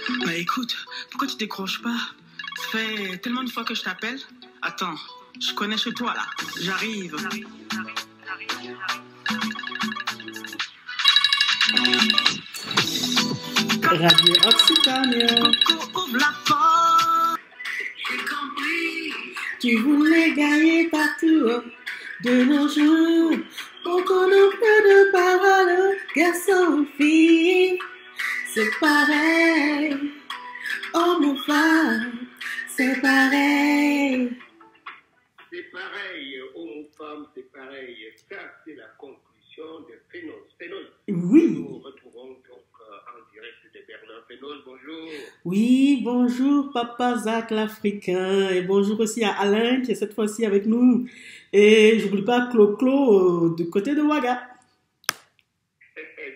Bah écoute, pourquoi tu décroches pas? Ça fait tellement de fois que je t'appelle. Attends, je connais chez toi là. J'arrive. Radio Occitania. Ouvre la porte. J'ai compris. Tu voulais gagner partout de nos jours. Pourquoi on a fait de paroles, garçon ou fille? C'est pareil. Homme ou femme, c'est pareil. C'est pareil, homme ou femme, c'est pareil. Ça, c'est la conclusion de Phénol. Phénol. Oui. Nous retrouvons donc en direct de Berlin. Phénol, bonjour. Oui, bonjour Papa Zach l'Africain et bonjour aussi à Alain qui est cette fois-ci avec nous. Et j'oublie pas Clo-Clo du côté de Ouaga.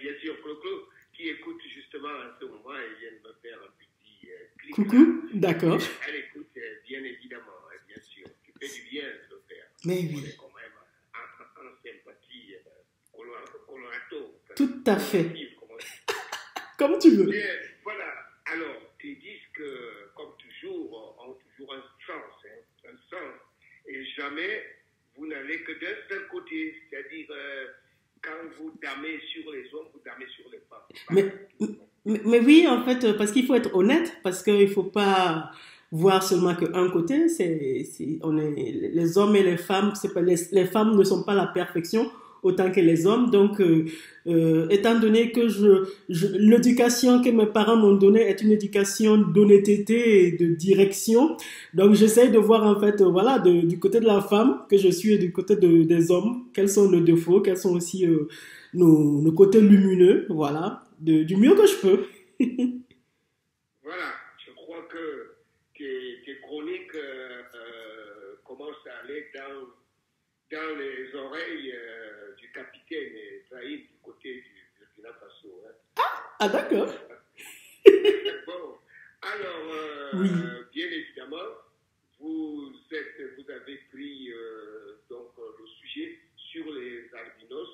Bien sûr, Clo-Clo, qui écoute justement à ce moment, elle vient de me faire un petit clic. Coucou, d'accord. Elle écoute bien évidemment, bien sûr. Tu fais du bien de le faire. Mais On oui, est quand même en sympathie colorato. tout à fait. Comment Comme tu veux. Bien, voilà. Alors, tes disques, comme toujours, ont toujours un sens, hein, un sens. Et jamais vous n'allez que d'un seul côté, c'est-à-dire quand vous damez sur les hommes, vous damez sur les femmes. Mais oui, en fait, parce qu'il faut être honnête, parce qu'il ne faut pas voir seulement qu'un côté. Les hommes et les femmes, les femmes ne sont pas la perfection autant que les hommes. Donc, étant donné que l'éducation que mes parents m'ont donnée est une éducation d'honnêteté et de direction, donc j'essaie de voir en fait, voilà, du côté de la femme que je suis et du côté des hommes, quels sont nos défauts, quels sont aussi nos côtés lumineux, voilà, du mieux que je peux. Voilà, je crois que tes chroniques commencent à aller dans les oreilles du capitaine Zahid du côté du Burkina Faso. Hein. Ah, d'accord. Bon, alors, Oui. bien évidemment, vous avez pris donc le sujet sur les albinos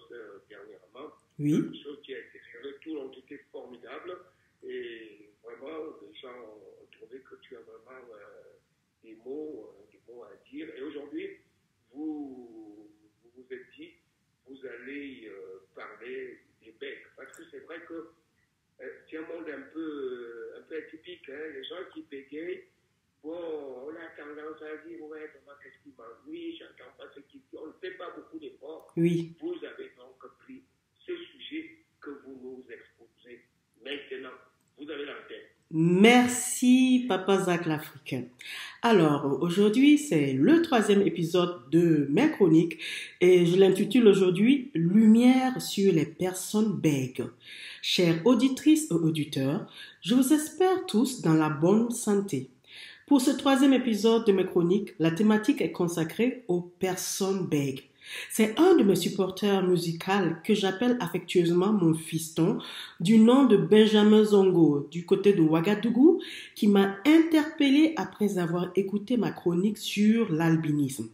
dernièrement. Oui. Quelque chose qui a été fait. Les tours ont été formidables et vraiment, les gens ont trouvé que tu as vraiment des mots à dire. Et aujourd'hui, vous vous êtes dit, vous allez parler des becs. Parce que c'est vrai que c'est un monde un peu atypique. Hein. Les gens qui bégayent, bon, on a tendance à dire, ouais, comment qu'est-ce qu'il mange? Oui, j'entends pas ce qu'il dit. On ne fait pas beaucoup d'efforts. Oui. Vous avez donc pris ce sujet que vous nous exposez maintenant. Vous avez l'antenne. Merci, Papa Zach l'Africain. Alors, aujourd'hui, c'est le 3e épisode de mes chroniques et je l'intitule aujourd'hui « Lumière sur les personnes bègues ». Chères auditrices et auditeurs, je vous espère tous dans la bonne santé. Pour ce 3e épisode de mes chroniques, la thématique est consacrée aux personnes bègues. C'est un de mes supporters musicaux que j'appelle affectueusement mon fiston, du nom de Benjamin Zongo, du côté de Ouagadougou, qui m'a interpellé après avoir écouté ma chronique sur l'albinisme.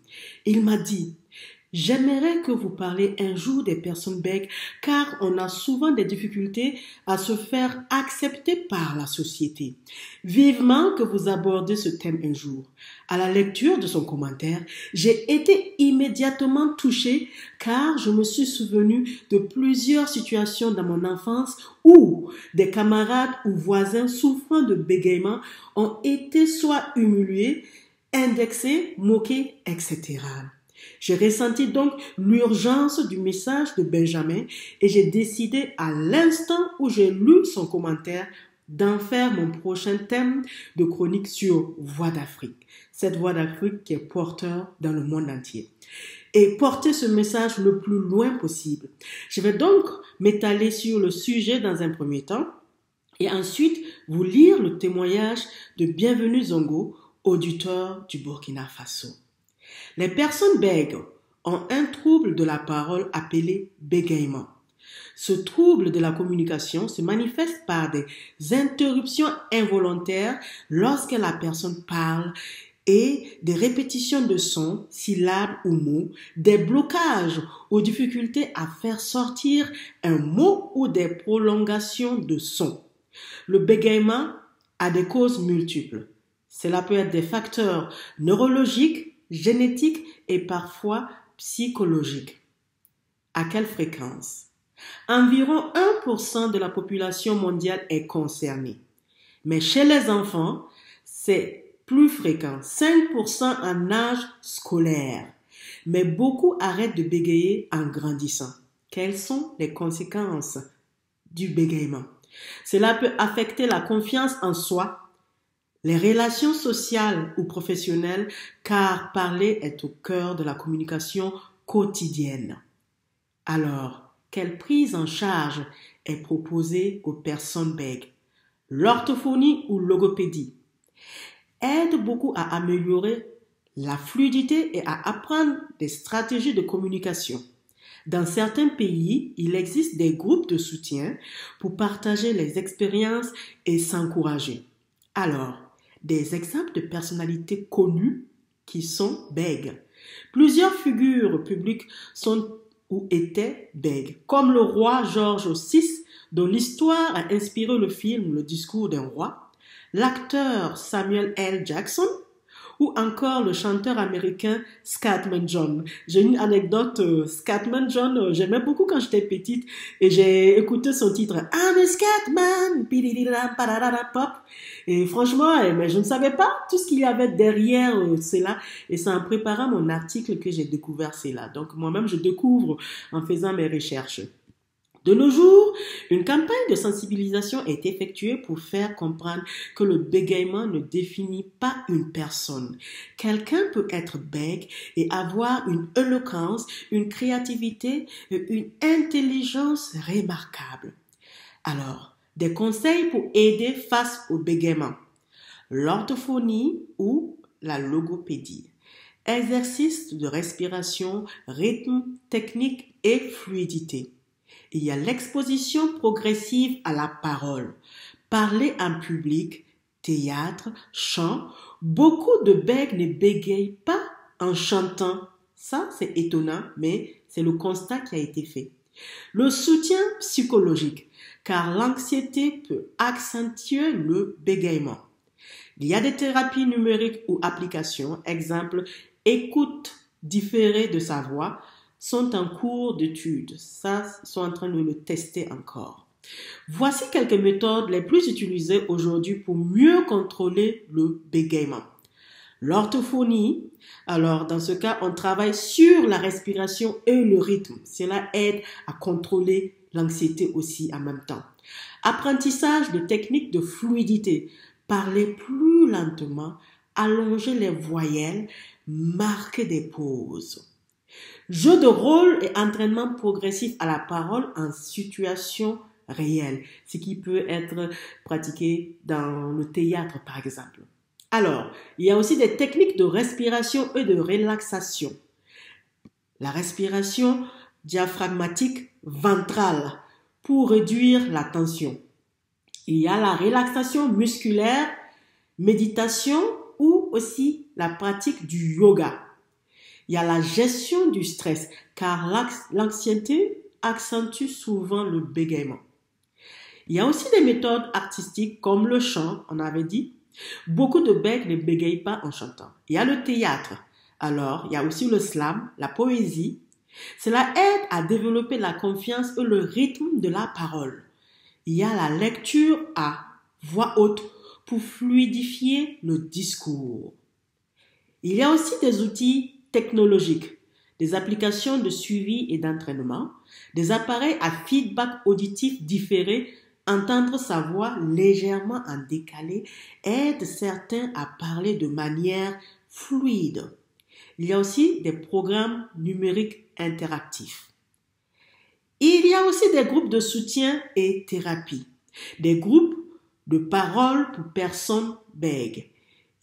Il m'a dit « J'aimerais que vous parliez un jour des personnes bègues car on a souvent des difficultés à se faire accepter par la société. Vivement que vous abordez ce thème un jour. » À la lecture de son commentaire, j'ai été immédiatement touchée car je me suis souvenu de plusieurs situations dans mon enfance où des camarades ou voisins souffrant de bégaiement ont été soit humiliés, indexés, moqués, etc. J'ai ressenti donc l'urgence du message de Benjamin et j'ai décidé à l'instant où j'ai lu son commentaire d'en faire mon prochain thème de chronique sur Voix d'Afrique. Cette Voix d'Afrique qui est porteur dans le monde entier. Et porter ce message le plus loin possible. Je vais donc m'étaler sur le sujet dans un premier temps et ensuite vous lire le témoignage de Bienvenue Zongo, auditeur du Burkina Faso. Les personnes bègues ont un trouble de la parole appelé bégaiement. Ce trouble de la communication se manifeste par des interruptions involontaires lorsque la personne parle et des répétitions de sons, syllabes ou mots, des blocages ou difficultés à faire sortir un mot ou des prolongations de sons. Le bégaiement a des causes multiples. Cela peut être des facteurs neurologiques, génétiques et parfois psychologiques. À quelle fréquence? Environ 1% de la population mondiale est concernée. Mais chez les enfants, c'est plus fréquent, 5% en âge scolaire. Mais beaucoup arrêtent de bégayer en grandissant. Quelles sont les conséquences du bégaiement? Cela peut affecter la confiance en soi, les relations sociales ou professionnelles, car parler est au cœur de la communication quotidienne. Alors, quelle prise en charge est proposée aux personnes bègues? L'orthophonie ou logopédie aide beaucoup à améliorer la fluidité et à apprendre des stratégies de communication. Dans certains pays, il existe des groupes de soutien pour partager les expériences et s'encourager. Alors, des exemples de personnalités connues qui sont bègues. Plusieurs figures publiques sont ou étaient bègues, comme le roi George VI, dont l'histoire a inspiré le film Le discours d'un roi, l'acteur Samuel L. Jackson, ou encore le chanteur américain Scatman John. J'ai une anecdote, Scatman John, j'aimais beaucoup quand j'étais petite et j'ai écouté son titre I'm a Scatman, pop. Et franchement, mais je ne savais pas tout ce qu'il y avait derrière cela et c'est en préparant mon article que j'ai découvert cela. Donc moi-même, je découvre en faisant mes recherches. De nos jours, une campagne de sensibilisation est effectuée pour faire comprendre que le bégaiement ne définit pas une personne. Quelqu'un peut être bègue et avoir une éloquence, une créativité et une intelligence remarquables. Alors, des conseils pour aider face au bégaiement. L'orthophonie ou la logopédie. Exercice de respiration, rythme, technique et fluidité. Il y a l'exposition progressive à la parole. Parler en public, théâtre, chant. Beaucoup de bègues ne bégayent pas en chantant. Ça, c'est étonnant, mais c'est le constat qui a été fait. Le soutien psychologique, car l'anxiété peut accentuer le bégaiement. Il y a des thérapies numériques ou applications, exemple, écoute différée de sa voix, sont en cours d'étude. Ça, ils sont en train de le tester encore. Voici quelques méthodes les plus utilisées aujourd'hui pour mieux contrôler le bégaiement. L'orthophonie, alors dans ce cas, on travaille sur la respiration et le rythme. Cela aide à contrôler l'anxiété aussi en même temps. Apprentissage de techniques de fluidité. Parler plus lentement, allonger les voyelles, marquer des pauses. Jeu de rôle et entraînement progressif à la parole en situation réelle, ce qui peut être pratiqué dans le théâtre par exemple. Alors, il y a aussi des techniques de respiration et de relaxation. La respiration diaphragmatique ventrale pour réduire la tension. Il y a la relaxation musculaire, méditation ou aussi la pratique du yoga. Il y a la gestion du stress, car l'anxiété accentue souvent le bégaiement. Il y a aussi des méthodes artistiques comme le chant, on avait dit. Beaucoup de bègues ne bégayent pas en chantant. Il y a le théâtre. Alors, il y a aussi le slam, la poésie. Cela aide à développer la confiance et le rythme de la parole. Il y a la lecture à voix haute pour fluidifier le discours. Il y a aussi des outils technologiques, des applications de suivi et d'entraînement, des appareils à feedback auditif différé, entendre sa voix légèrement en décalé aide certains à parler de manière fluide. Il y a aussi des programmes numériques interactifs. Il y a aussi des groupes de soutien et thérapie, des groupes de parole pour personnes bègues.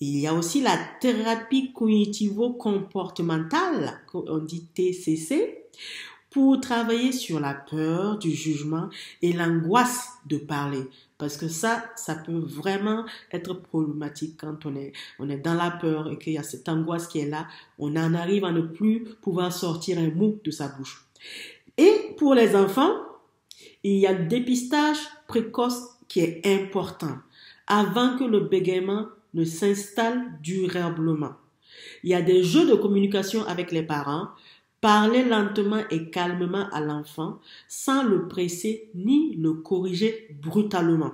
Il y a aussi la thérapie cognitivo-comportementale, on dit TCC, pour travailler sur la peur du jugement et l'angoisse de parler. Parce que ça peut vraiment être problématique quand on est dans la peur et qu'il y a cette angoisse qui est là. On en arrive à ne plus pouvoir sortir un mot de sa bouche. Et pour les enfants, il y a le dépistage précoce qui est important. avant que le bégaiement ne s'installe durablement. Il y a des jeux de communication avec les parents. Parler lentement et calmement à l'enfant sans le presser ni le corriger brutalement.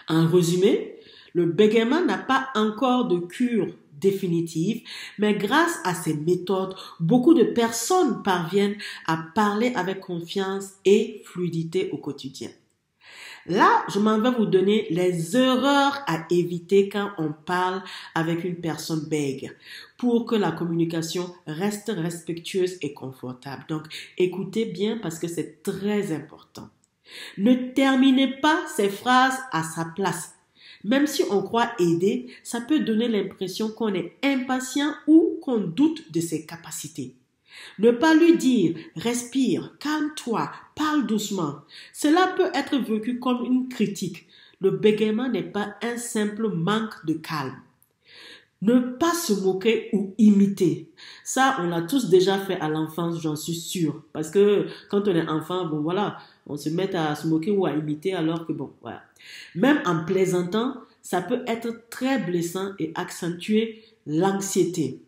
En résumé, le bégaiement n'a pas encore de cure définitive, mais grâce à ces méthodes, beaucoup de personnes parviennent à parler avec confiance et fluidité au quotidien. Là, je m'en vais vous donner les erreurs à éviter quand on parle avec une personne bègue pour que la communication reste respectueuse et confortable. Donc, écoutez bien parce que c'est très important. Ne terminez pas ces phrases à sa place. Même si on croit aider, ça peut donner l'impression qu'on est impatient ou qu'on doute de ses capacités. Ne pas lui dire « respire, calme-toi, parle doucement ». Cela peut être vécu comme une critique. Le bégaiement n'est pas un simple manque de calme. Ne pas se moquer ou imiter. Ça, on l'a tous déjà fait à l'enfance, j'en suis sûre. Parce que quand on est enfant, bon voilà, on se met à se moquer ou à imiter alors que bon, voilà. Même en plaisantant, ça peut être très blessant et accentuer l'anxiété.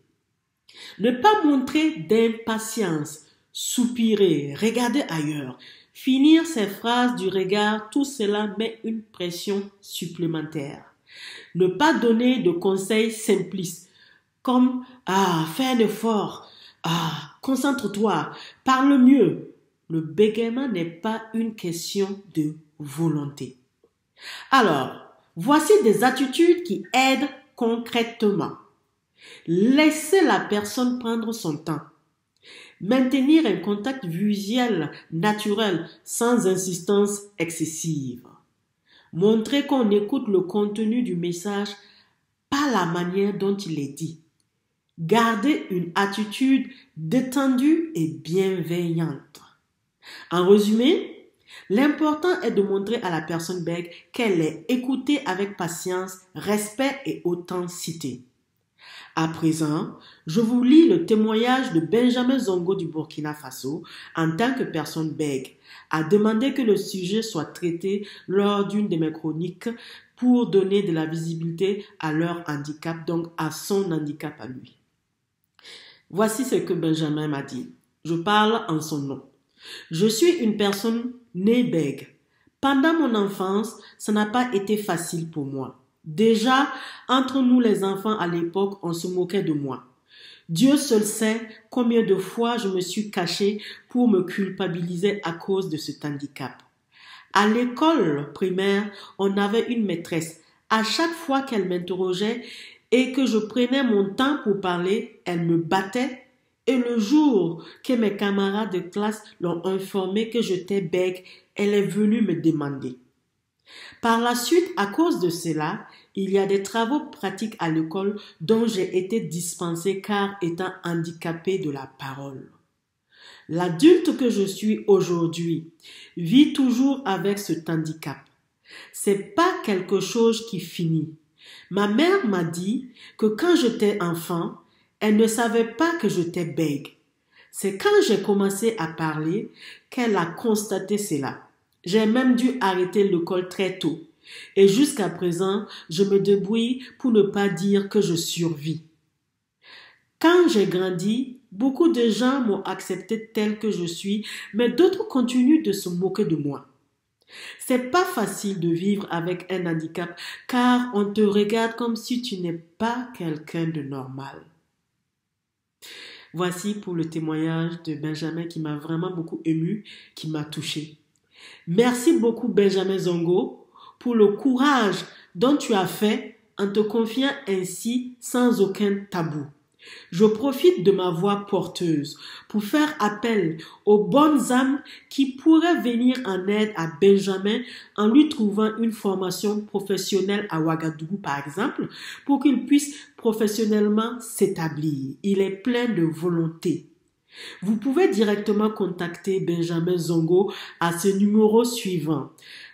Ne pas montrer d'impatience, soupirer, regarder ailleurs, finir ses phrases du regard, tout cela met une pression supplémentaire. Ne pas donner de conseils simplistes comme « fais un effort, concentre-toi, parle mieux ». Le bégaiement n'est pas une question de volonté. Alors, voici des attitudes qui aident concrètement. Laissez la personne prendre son temps. Maintenir un contact visuel naturel sans insistance excessive. Montrer qu'on écoute le contenu du message, pas la manière dont il est dit. Garder une attitude détendue et bienveillante. En résumé, l'important est de montrer à la personne bègue qu'elle est écoutée avec patience, respect et authenticité. À présent, je vous lis le témoignage de Benjamin Zongo du Burkina Faso en tant que personne bègue, a demandé que le sujet soit traité lors d'une de mes chroniques pour donner de la visibilité à leur handicap, donc à son handicap à lui. Voici ce que Benjamin m'a dit. Je parle en son nom. Je suis une personne née bègue. Pendant mon enfance, ça n'a pas été facile pour moi. Déjà, entre nous les enfants à l'époque, on se moquait de moi. Dieu seul sait combien de fois je me suis cachée pour me culpabiliser à cause de cet handicap. À l'école primaire, on avait une maîtresse. À chaque fois qu'elle m'interrogeait et que je prenais mon temps pour parler, elle me battait. Et le jour que mes camarades de classe l'ont informé que j'étais bègue, elle est venue me demander. Par la suite, à cause de cela, il y a des travaux pratiques à l'école dont j'ai été dispensée car étant handicapée de la parole. L'adulte que je suis aujourd'hui vit toujours avec ce handicap. C'est pas quelque chose qui finit. Ma mère m'a dit que quand j'étais enfant, elle ne savait pas que j'étais bègue. C'est quand j'ai commencé à parler qu'elle a constaté cela. J'ai même dû arrêter l'école très tôt. Et jusqu'à présent, je me débrouille pour ne pas dire que je survis. Quand j'ai grandi, beaucoup de gens m'ont accepté tel que je suis, mais d'autres continuent de se moquer de moi. C'est pas facile de vivre avec un handicap car on te regarde comme si tu n'es pas quelqu'un de normal. Voici pour le témoignage de Benjamin qui m'a vraiment beaucoup ému, qui m'a touché. Merci beaucoup Benjamin Zongo pour le courage dont tu as fait en te confiant ainsi sans aucun tabou. Je profite de ma voix porteuse pour faire appel aux bonnes âmes qui pourraient venir en aide à Benjamin en lui trouvant une formation professionnelle à Ouagadougou par exemple pour qu'il puisse professionnellement s'établir. Il est plein de volonté. Vous pouvez directement contacter Benjamin Zongo à ce numéro suivant.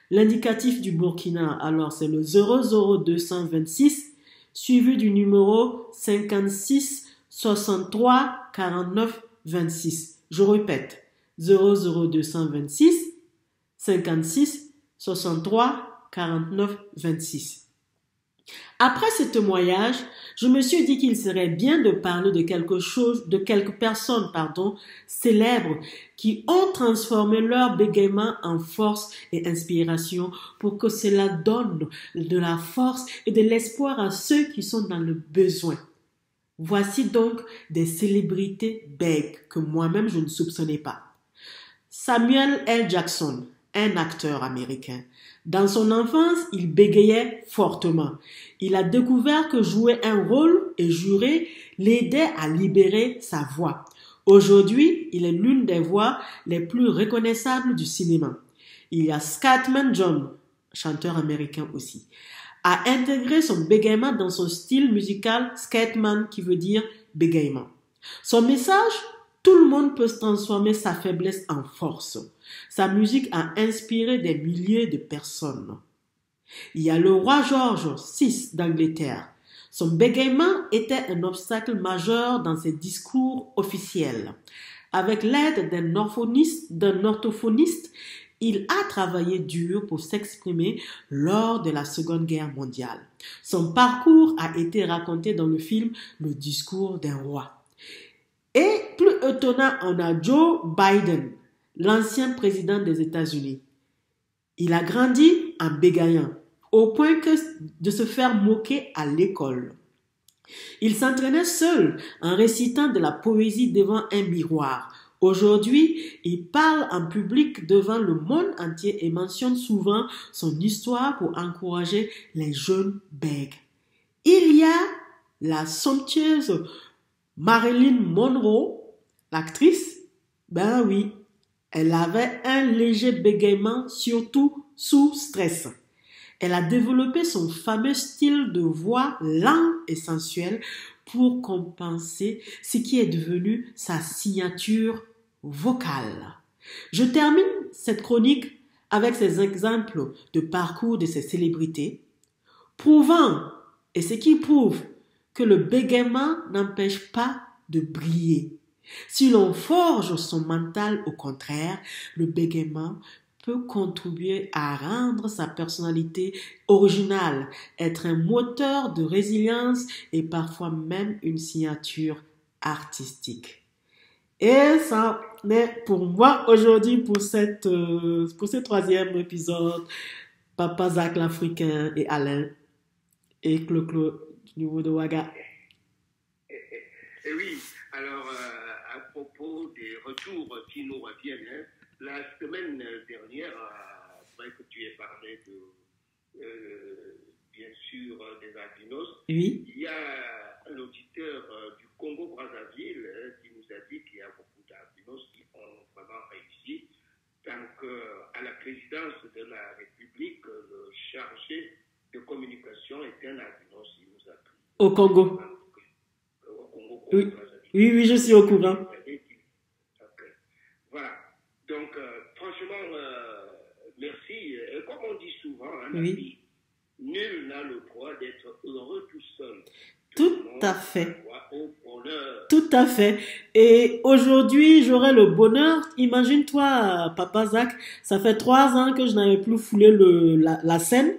L'indicatif du Burkina, alors c'est le 00226 suivi du numéro 56 63 49 26. Je répète, 00226 56 63 49 26. Après ce témoignage, je me suis dit qu'il serait bien de parler de quelque chose, de quelques personnes, célèbres qui ont transformé leur bégaiement en force et inspiration pour que cela donne de la force et de l'espoir à ceux qui sont dans le besoin. Voici donc des célébrités bègues que moi-même je ne soupçonnais pas. Samuel L. Jackson, un acteur américain. Dans son enfance, il bégayait fortement. Il a découvert que jouer un rôle et jurer l'aidait à libérer sa voix. Aujourd'hui, il est l'une des voix les plus reconnaissables du cinéma. Il y a Scatman John, chanteur américain aussi, a intégré son bégaiement dans son style musical Scatman, qui veut dire bégaiement. Son message: tout le monde peut transformer sa faiblesse en force. Sa musique a inspiré des milliers de personnes. Il y a le roi George VI d'Angleterre. Son bégaiement était un obstacle majeur dans ses discours officiels. Avec l'aide d'un orthophoniste, il a travaillé dur pour s'exprimer lors de la Seconde Guerre mondiale. Son parcours a été raconté dans le film Le discours d'un roi. Et plus étonnant, on a Joe Biden, l'ancien président des États-Unis. Il a grandi en bégayant, au point de se faire moquer à l'école. Il s'entraînait seul en récitant de la poésie devant un miroir. Aujourd'hui, il parle en public devant le monde entier et mentionne souvent son histoire pour encourager les jeunes bègues. Il y a la somptueuse Marilyn Monroe, l'actrice. Ben oui, elle avait un léger bégaiement, surtout sous stress. Elle a développé son fameux style de voix lent et sensuel pour compenser ce qui est devenu sa signature vocale. Je termine cette chronique avec ces exemples de parcours de ces célébrités, prouvant, et ce qui prouve, que le bégaiement n'empêche pas de briller. Si l'on forge son mental, au contraire, le bégaiement peut contribuer à rendre sa personnalité originale, être un moteur de résilience et parfois même une signature artistique. Et ça est pour moi aujourd'hui pour ce troisième épisode. Papa Zach l'Africain et Alain et Clo-Clo du niveau de Ouaga. Et oui, alors à propos des retours qui nous reviennent, la semaine dernière, après que tu aies parlé de, bien sûr, des albinos, oui. Il y a un auditeur du Congo-Brazzaville qui nous a dit qu'il y a beaucoup d'albinos qui ont vraiment réussi. Donc, à la présidence de la République, le chargé de communication est un albinos, il nous a pris. Au Congo. Au Congo, oui. Oui, je suis au courant. Okay. Voilà. Donc, franchement, merci. Et comme on dit souvent, oui. Nul n'a le droit d'être heureux tout seul. Tout à fait. Tout à fait. Et aujourd'hui, j'aurai le bonheur. Imagine-toi, Papa Zach, ça fait 3 ans que je n'avais plus foulé la scène.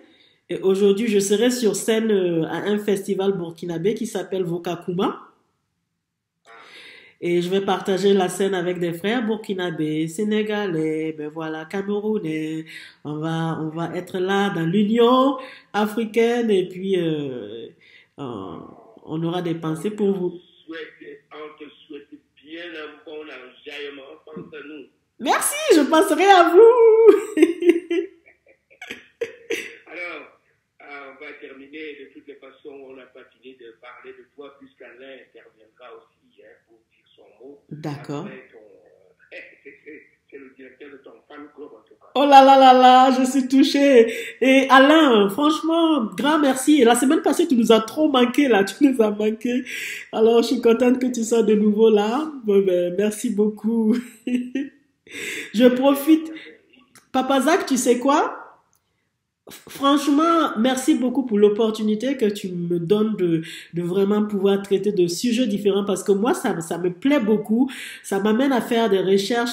Et aujourd'hui, je serai sur scène à un festival burkinabé qui s'appelle Vokakuma. Et je vais partager la scène avec des frères burkinabés, sénégalais, ben voilà, camerounais. On va être là dans l'Union africaine et puis on aura des pensées pour vous. On te souhaite bien un bon enjaillement, pense à nous. Merci, je penserai à vous. Alors, on va terminer. De toutes les façons, on n'a pas fini de parler de toi puisqu'Alain interviendra aussi pour dire son mot. D'accord. C'est le directeur de ton fan club en tout cas. Oh là là là là, je suis touchée. Et Alain, franchement, grand merci. La semaine passée, tu nous as trop manqué là, tu nous as manqué. Alors, je suis contente que tu sois de nouveau là. Bon, ben, merci beaucoup. Je profite. Papa Zach, tu sais quoi? Franchement, merci beaucoup pour l'opportunité que tu me donnes de vraiment pouvoir traiter de sujets différents parce que moi, ça me plaît beaucoup. Ça m'amène à faire des recherches.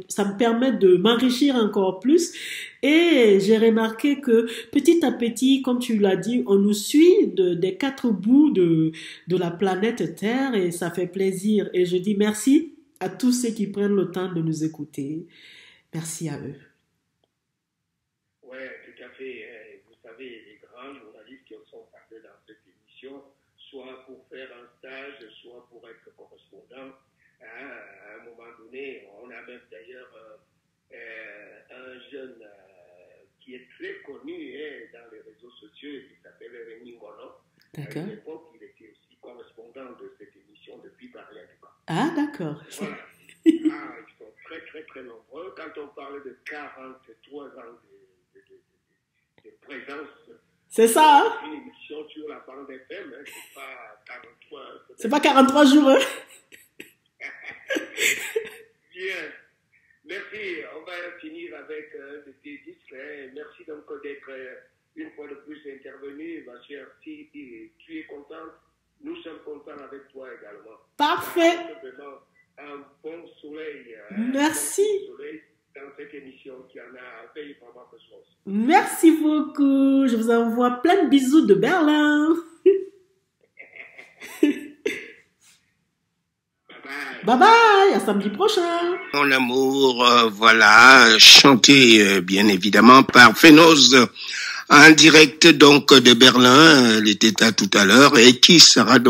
Ça me permet de m'enrichir encore plus. Et j'ai remarqué que petit à petit, comme tu l'as dit, on nous suit des quatre bouts de la planète Terre et ça fait plaisir. Et je dis merci à tous ceux qui prennent le temps de nous écouter. Merci à eux. Oui, tout à fait. Vous savez, les grands journalistes qui sont passés dans cette émission, soit pour faire un stage, soit pour être correspondant, à un moment donné, on a même d'ailleurs un jeune qui est très connu dans les réseaux sociaux, qui s'appelle Rémi Monon. D'accord. À l'époque, il était aussi correspondant de cette émission depuis Paris en tout cas. Ah, d'accord. Voilà. Ils sont très, très, très nombreux. Quand on parle de 43 ans de présence, c'est ça, hein? Une émission sur la bande FM, c'est pas 43. C'est pas 43 jours, hein? Bien. Merci. On va finir avec de tes disques. Merci donc d'être une fois de plus intervenu, ma chère. Si tu es contente, nous sommes contents avec toi également. Parfait. Vraiment un bon soleil. Merci. Un bon soleil dans cette émission qui en a fait vraiment besoin. Merci beaucoup. Je vous envoie plein de bisous de Berlin. Bye bye, à samedi prochain. Mon amour, voilà, chanté bien évidemment par Fénoz, en direct donc de Berlin, elle était là tout à l'heure, et qui sera donc